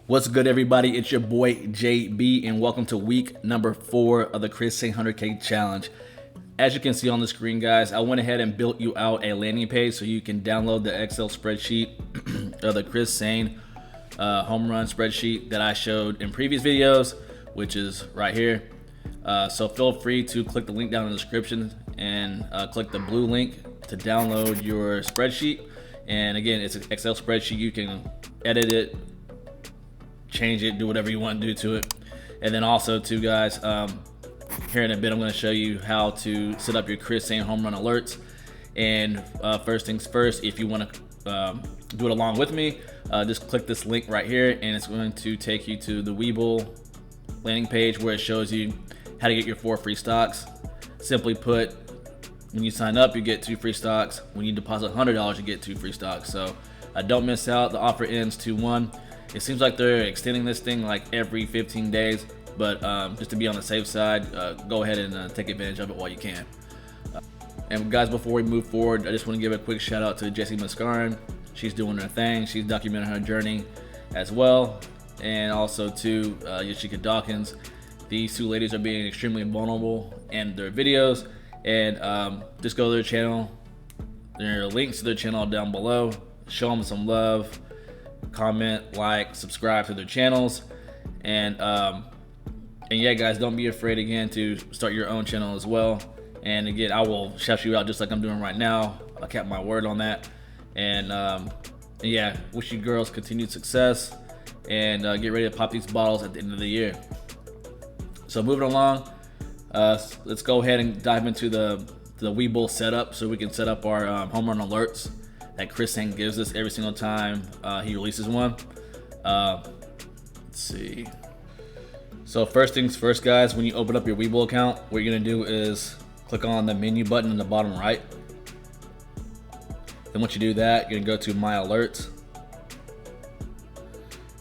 What's good, everybody? It's your boy JB, and welcome to week number 4 of the Chris Sain 100K challenge. As you can see on the screen, guys, I went ahead and built you out a landing page so you can download the Excel spreadsheet of the Chris Sain Homerun spreadsheet that I showed in previous videos, which is right here. So feel free to click the link down in the description and click the blue link to download your spreadsheet. And again, it's an Excel spreadsheet. You can edit it, change it, do whatever you want to do to it. And then also too, guys, here in a bit I'm going to show you how to set up your Chris Sain home run alerts. And first things first, if you want to do it along with me, just click this link right here, and it's going to take you to the Webull landing page where it shows you how to get your 4 free stocks. Simply put, when you sign up, you get 2 free stocks. When you deposit $100, you get 2 free stocks. So don't miss out. The offer ends 2/1. It seems like they're extending this thing like every 15 days, but just to be on the safe side, go ahead and take advantage of it while you can. And guys, before we move forward, I just want to give a quick shout out to Jacque. She's doing her thing. She's documenting her journey as well. And also to Jacque Dawkins. These two ladies are being extremely vulnerable in their videos. And just go to their channel. There are links to their channel down below. Show them some love. Comment, like, subscribe to their channels, and yeah, guys, don't be afraid again to start your own channel as well. And again, I will shout you out just like I'm doing right now. I kept my word on that. And yeah, wish you girls continued success, and get ready to pop these bottles at the end of the year. So moving along, let's go ahead and dive into the Webull setup so we can set up our home run alerts that Chris Sain gives us every single time he releases one. Let's see. So first things first, guys, when you open up your Webull account, what you're gonna do is click on the menu button in the bottom right. Then once you do that, you're gonna go to My Alerts.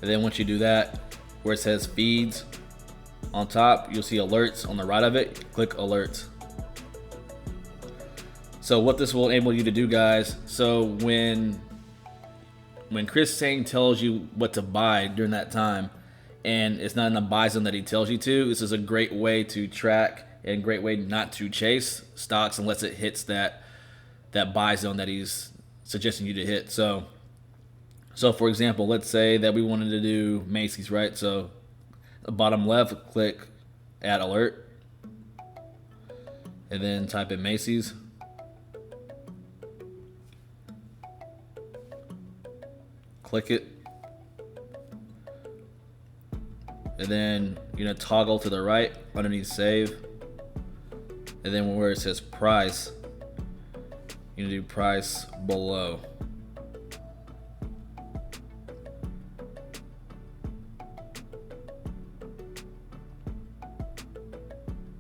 And then once you do that, where it says Feeds on top, you'll see Alerts on the right of it. Click Alerts. So what this will enable you to do, guys, so when Chris Sain tells you what to buy during that time, and it's not in the buy zone that he tells you to, this is a great way to track and great way not to chase stocks unless it hits that buy zone that he's suggesting you to hit. So for example, let's say that we wanted to do Macy's, right? So the bottom left, click Add Alert, and then type in Macy's. Click it, and then you're gonna toggle to the right underneath Save, and then where it says Price, you're gonna do Price below.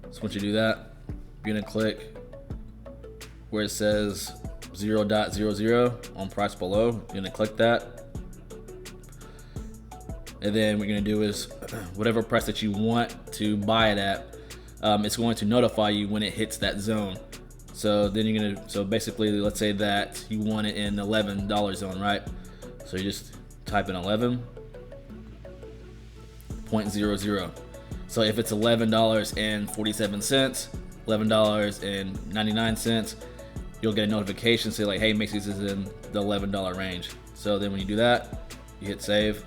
So once you do that, you're gonna click where it says 0.00 on Price below. You're gonna click that. And then what you're gonna do is whatever price that you want to buy it at, it's going to notify you when it hits that zone. So then you're gonna, so basically, let's say that you want it in the $11 zone, right? So you just type in 11.00. So if it's $11.47, $11.99, you'll get a notification say like, hey, Macy's is in the $11 range. So then when you do that, you hit Save.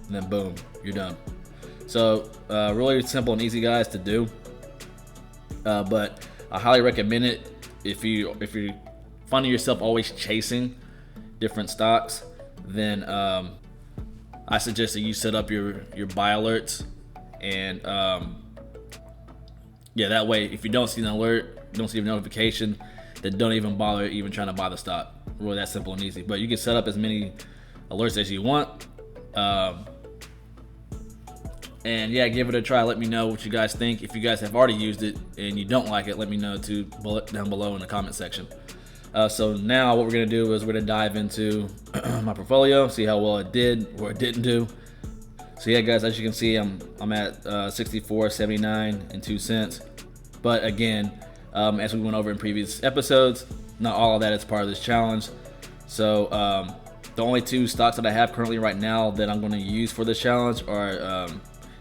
And then boom, you're done. So really simple and easy, guys, to do. But I highly recommend it if you're finding yourself always chasing different stocks. Then I suggest that you set up your buy alerts, and yeah, that way if you don't see an alert, don't see a notification, then don't even bother even trying to buy the stock. Really that simple and easy. But you can set up as many alerts as you want. And yeah, give it a try. Let me know what you guys think. If you guys have already used it and you don't like it, let me know too down below in the comment section. So now what we're gonna do is we're gonna dive into my portfolio, see how well it did or it didn't do. So yeah, guys, as you can see, I'm at 64.79 and 2 cents. But again, as we went over in previous episodes, not all of that is part of this challenge. So The only two stocks that I have currently right now that I'm going to use for this challenge are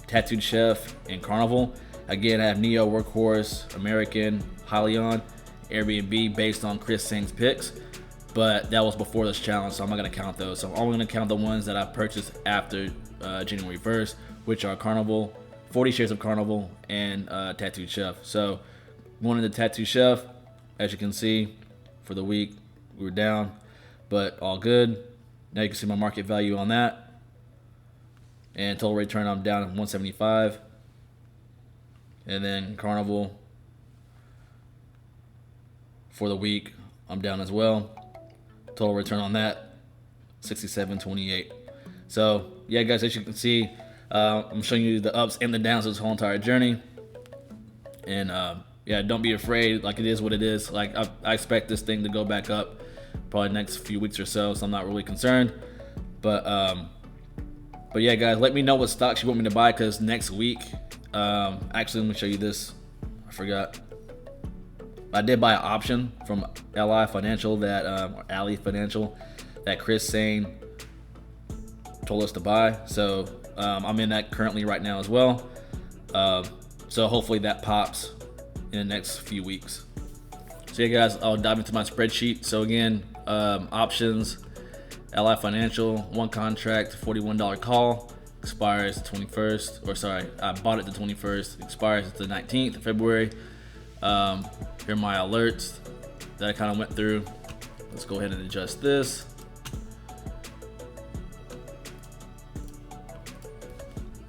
Tattooed Chef and Carnival. Again, I have Neo, Workhorse, American, Hyliion, Airbnb based on Chris Sain's picks, but that was before this challenge, so I'm not going to count those. So I'm only going to count the ones that I purchased after January 1st, which are Carnival, 40 shares of Carnival, and Tattooed Chef. So going into Tattooed Chef, as you can see, for the week, we were down, but all good. Now you can see my market value on that. And total return, I'm down at 175. And then Carnival, for the week, I'm down as well. Total return on that, 67.28. So yeah, guys, as you can see, I'm showing you the ups and the downs of this whole entire journey. And yeah, don't be afraid. Like, it is what it is. Like, I expect this thing to go back up probably next few weeks or so, so I'm not really concerned. But yeah, guys, let me know what stocks you want me to buy, because next week, actually, let me show you this. I forgot. I did buy an option from Ally Financial or Ally Financial that Chris Sain told us to buy. So I'm in that currently right now as well. So hopefully that pops in the next few weeks. So yeah, guys, I'll dive into my spreadsheet. So again, options, Ally Financial, one contract, $41 call, expires the 21st, or sorry, I bought it the 21st, expires the 19th of February. Here are my alerts that I kind of went through. Let's go ahead and adjust this.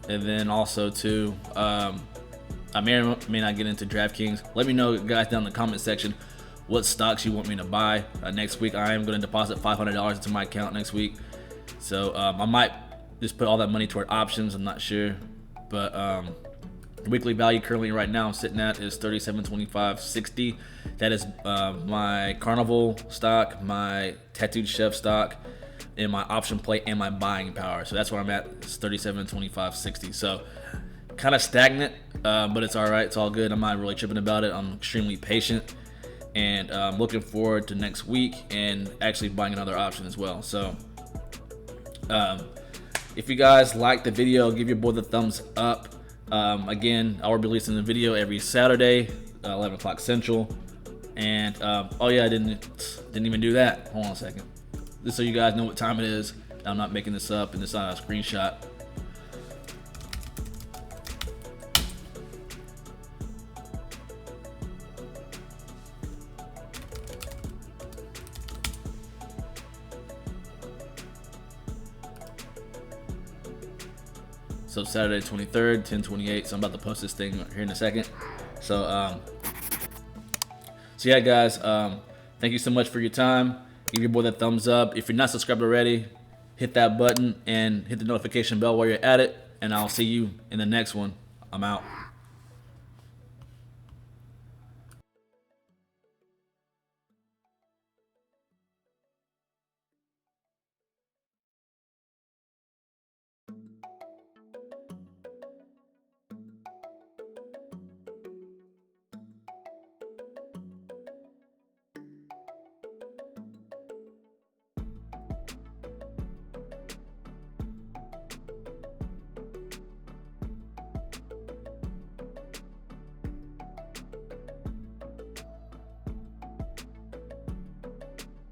And then also too, I may or may not get into DraftKings. Let me know, guys, down in the comment section what stocks you want me to buy next week. I am going to deposit $500 into my account next week, so I might just put all that money toward options. I'm not sure, but the weekly value currently right now I'm sitting at is 37.2560. That is my Carnival stock, my Tattooed Chef stock, and my option play and my buying power. So that's where I'm at. It's 37.2560. So kind of stagnant, but it's all right. It's all good. I'm not really tripping about it. I'm extremely patient, and I'm looking forward to next week and actually buying another option as well. So if you guys like the video, give your boy the thumbs up. Again, I'll be releasing the video every Saturday, 11 o'clock Central. And oh yeah, I didn't even do that. Hold on a second. Just so you guys know what time it is. I'm not making this up, and it's not a screenshot. So Saturday 23rd, 10:28. So I'm about to post this thing here in a second. So so yeah, guys, thank you so much for your time. Give your boy that thumbs up. If you're not subscribed already, hit that button and hit the notification bell while you're at it. And I'll see you in the next one. I'm out.